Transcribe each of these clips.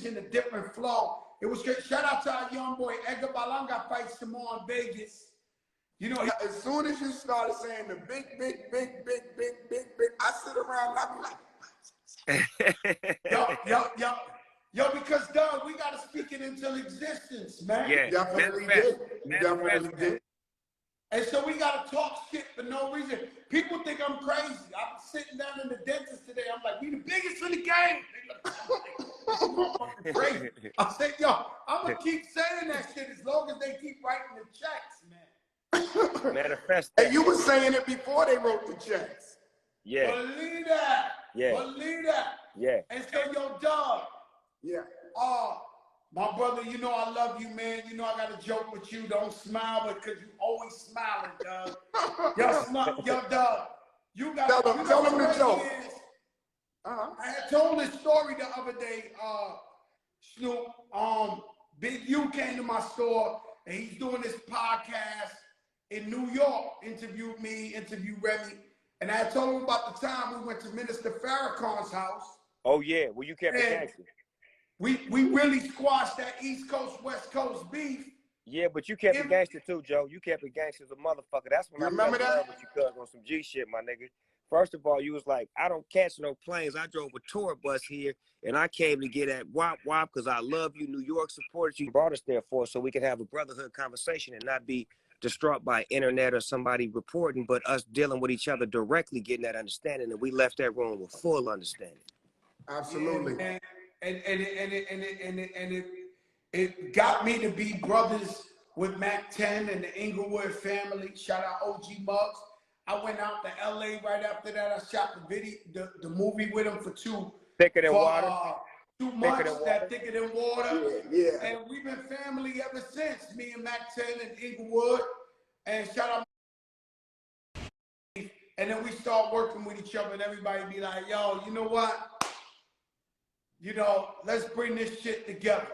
vision, a different flow. It was great. Shout out to our young boy, Edgar Balanga fights tomorrow in Vegas. You know, as soon as you started saying the big, I sit around and I be like, yo, because Doug, we gotta speak it into existence, man. Yeah, definitely did. You definitely did. And so we gotta talk shit for no reason. People think I'm crazy. I'm sitting down in the dentist today. I'm like, we the biggest in the game. They crazy. I said, yo, I'm gonna keep saying that shit as long as they keep writing the checks, man. Manifest. And you were saying it before they wrote the checks. Yeah. Believe that. Yeah. Believe that. Yeah. And so, yo, Doug. Yeah. My brother, you know I love you, man. You know I got a joke with you. Don't smile, because you always smiling, Doug. Yo, Doug. You got tell him the joke. I had told this story the other day, Snoop. Big U came to my store, and he's doing this podcast in New York. Interviewed me, interviewed Remy, and I told him about the time we went to Minister Farrakhan's house. Oh yeah, well you kept it gangster. We really squashed that East Coast West Coast beef. Yeah, but you kept it gangster too, Joe. You kept it gangster as a motherfucker. That's when I fell in love with you, cuz, on some G shit, my nigga. First of all, you was like, I don't catch no planes. I drove a tour bus here, and I came to get at Wop Wop because I love you. New York supported you. Brought us there for so we could have a brotherhood conversation and not be distraught by internet or somebody reporting, but us dealing with each other directly, getting that understanding. And we left that room with full understanding. Absolutely. Yeah, and it got me to be brothers with Mac 10 and the Inglewood family. Shout out OG Muggs. I went out to LA right after that. I shot the movie with him for Thicker Than Water. 2 months, Thicker Than Water. Yeah. And we've been family ever since, me and Mac 10 and Inglewood. And shout out. And then we start working with each other and everybody be like, yo, you know what? You know, let's bring this shit together.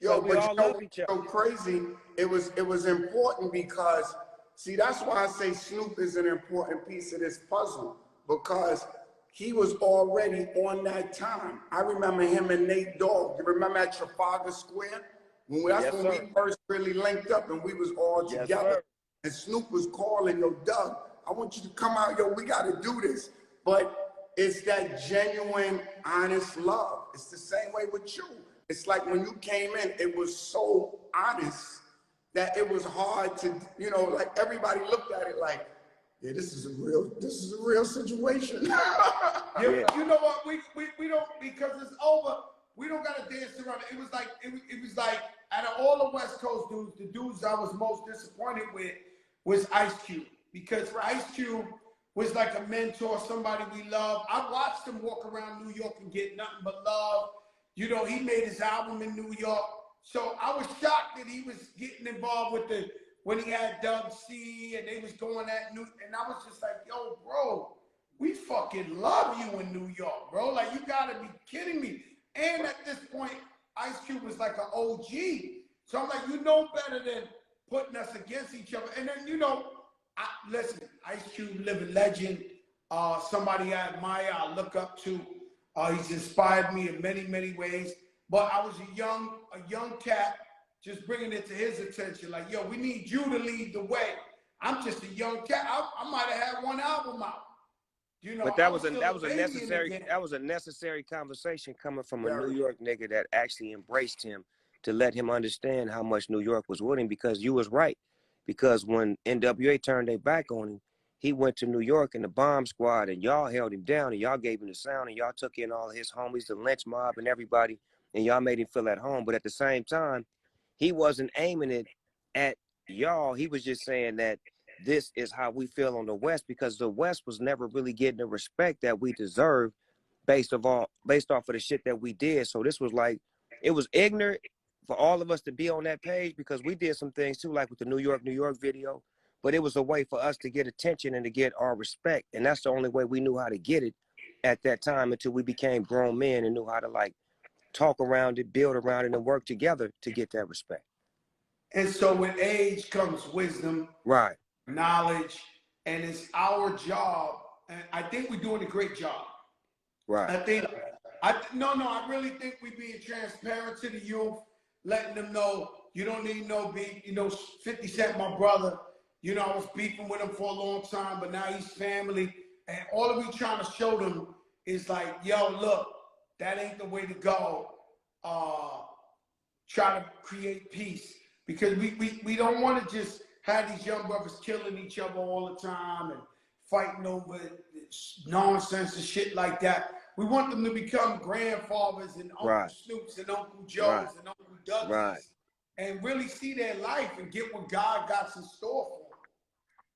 Yo, but you know what's so crazy? It was important because, see, that's why I say Snoop is an important piece of this puzzle, because he was already on that time. I remember him and Nate Dogg. You remember at Trafalgar Square? That's when we first really linked up and we was all together. And Snoop was calling, yo, Doug, I want you to come out, yo, we got to do this. But it's that genuine, honest love. It's the same way with you. It's like when you came in, it was so honest that it was hard to, you know, like everybody looked at it like, yeah, this is a real situation. You know what? We don't, because it's over. We don't gotta dance around it. It was like out of all the West Coast dudes, the dudes I was most disappointed with was Ice Cube, because Ice Cube was like a mentor, somebody we love. I watched him walk around New York and get nothing but love. You know, he made his album in New York. So I was shocked that he was getting involved with when he had Doug C and they was going at New, and I was just like, yo, bro, we fucking love you in New York, bro. Like, you gotta be kidding me. And at this point, Ice Cube was like an OG. So I'm like, you know better than putting us against each other. And then, you know, listen, Ice Cube, living legend, somebody I admire, I look up to. He's inspired me in many, many ways. But I was a young cat, just bringing it to his attention. Like, yo, we need you to lead the way. I'm just a young cat. I might have had one album out. You know, but that was a necessary conversation coming from a New York nigga that actually embraced him, to let him understand how much New York was with him, because you was right. Because when NWA turned their back on him, he went to New York and the Bomb Squad, and y'all held him down, and y'all gave him the sound, and y'all took in all his homies, the Lynch Mob and everybody, and y'all made him feel at home. But at the same time, he wasn't aiming it at y'all. He was just saying that this is how we feel on the West, because the West was never really getting the respect that we deserve based off of the shit that we did. So this was like, it was ignorant for all of us to be on that page, because we did some things too, like with the New York video, but it was a way for us to get attention and to get our respect. And that's the only way we knew how to get it at that time, until we became grown men and knew how to like talk around it, build around it, and work together to get that respect. And so with age comes wisdom, right? Knowledge, and it's our job. And I think we're doing a great job. Right. I think I really think we being transparent to the youth, letting them know you don't need no beef. You know, 50 Cent, my brother. You know, I was beefing with him for a long time, but now he's family. And all we trying to show them is like, yo, look, that ain't the way to go. Try to create peace. Because we don't want to just have these young brothers killing each other all the time and fighting over nonsense and shit like that. We want them to become grandfathers and Uncle Snoops and Uncle Joes and Uncle Dougies and really see their life and get what God got in store for them.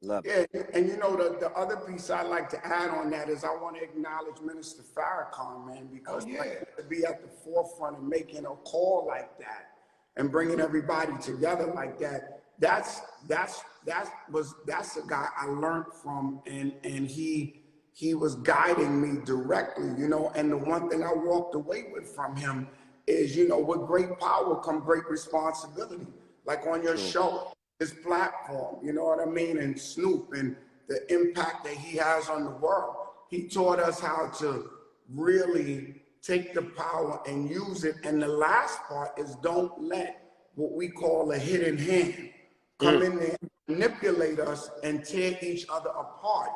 Love it. Yeah, and you know, the other piece I'd like to add on that is I want to acknowledge Minister Farrakhan, man, because to be at the forefront and making a call like that and bringing everybody together like that, that's a guy I learned from, and he was guiding me directly, you know. And the one thing I walked away with from him is, you know, with great power come great responsibility. Like on your show, his platform, you know what I mean, and Snoop and the impact that he has on the world. He taught us how to really take the power and use it. And the last part is don't let what we call a hidden hand come in there, manipulate us, and tear each other apart.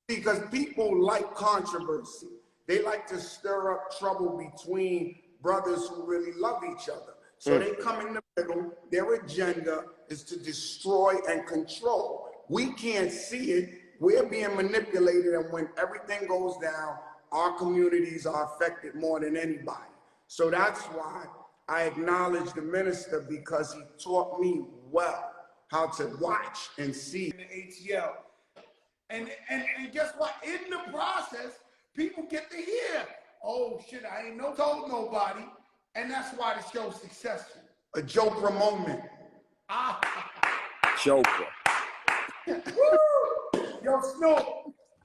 Because people like controversy. They like to stir up trouble between brothers who really love each other. So they come in the middle. Their agenda is to destroy and control. We can't see it. We're being manipulated, and when everything goes down, our communities are affected more than anybody. So that's why I acknowledge the minister, because he taught me well how to watch and see. In the ATL. And guess what? In the process, people get to hear, oh shit, I ain't told nobody. And that's why the show's successful. A Joker moment. Joker. Yo, Snoop,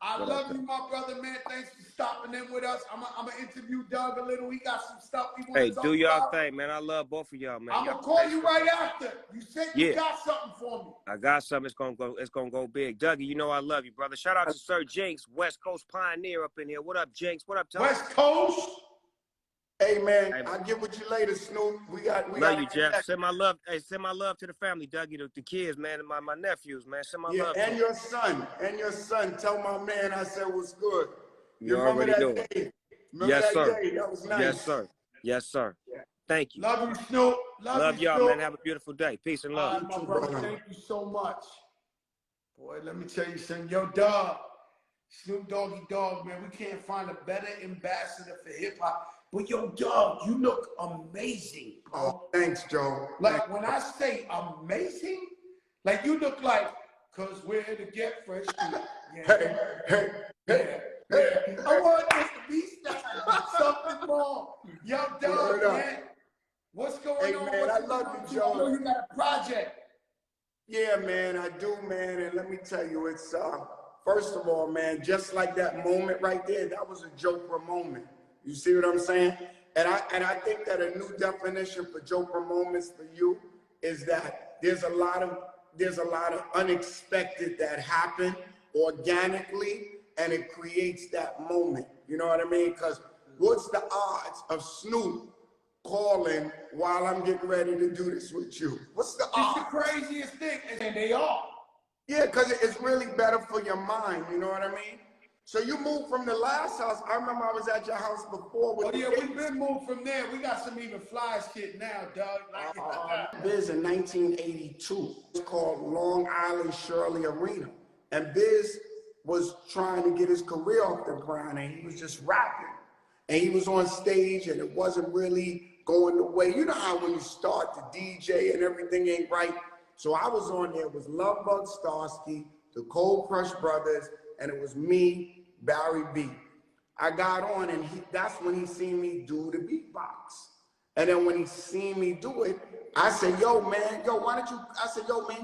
I love you, my brother, man. Thanks for stopping in with us. I'm gonna interview Doug a little. He got some stuff he wants to talk about. Hey, do y'all thing, man. I love both of y'all, man. I'm gonna call you right after. You said you got something for me. I got something. It's gonna go big. Dougie, you know I love you, brother. Shout out to Sir Jinx, West Coast pioneer up in here. What up, Jinx? What up, Tony? West Coast. Hey man, I'll get with you later, Snoop. We love you, Jeff. Send my love. Hey, send my love to the family, Dougie, the kids, man, and my nephews, man. Send my love. And your son. Tell my man I said what's good. You remember that day? Yes, sir. That was nice. Yes, sir. Yes, sir. Thank you. Love you, Snoop. Love y'all, man. Have a beautiful day. Peace and love. My brother, thank you so much. Boy, let me tell you something. Yo, Dog, Snoop Doggy Dogg, man, we can't find a better ambassador for hip hop. But yo, Dog, you look amazing. Oh, thanks, Joe. Like when I say amazing, like you look like, cause we're here to get fresh. I want this to be something more. Yo, Dog, man, what's going on? Man, I love you, Joe. I know you got a project. Yeah, man, I do, man. And let me tell you, it's first of all, man, just like that moment right there, that was a Joker moment. You see what I'm saying? And I think that a new definition for Joker moments for you is that there's a lot of unexpected that happen organically, and it creates that moment. You know what I mean? Because what's the odds of Snoop calling while I'm getting ready to do this with you? What's the odds? It's the craziest thing, and they are. Yeah, because it's really better for your mind. You know what I mean? So you moved from the last house. I remember I was at your house before. We've been moved from there. We got some even fly shit now, dog. Biz in 1982. It's called Long Island Shirley Arena. And Biz was trying to get his career off the ground, and he was just rapping. And he was on stage, and it wasn't really going the way. You know how when you start to DJ and everything ain't right? So I was on there. It was Lovebug Starsky, the Cold Crush Brothers, and it was me, Barry B. I got on, and that's when he seen me do the beatbox. And then when he seen me do it, I said, yo, man,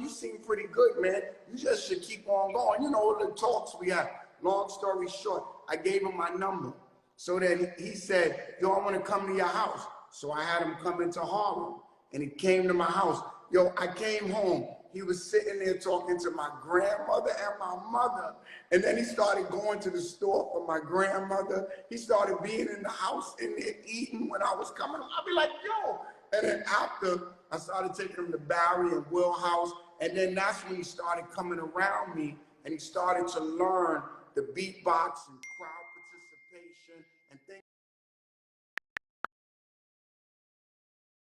you seem pretty good, man. You just should keep on going. You know, the talks we had. Long story short, I gave him my number. So then he said, yo, I want to come to your house. So I had him come into Harlem, and he came to my house. Yo, I came home. he was sitting there talking to my grandmother and my mother. And then he started going to the store for my grandmother. He started being in the house in there eating when I was coming. I'd be like, yo. And then after, I started taking him to Barry and Will House. And then that's when he started coming around me and he started to learn the beatbox and crowd participation and things.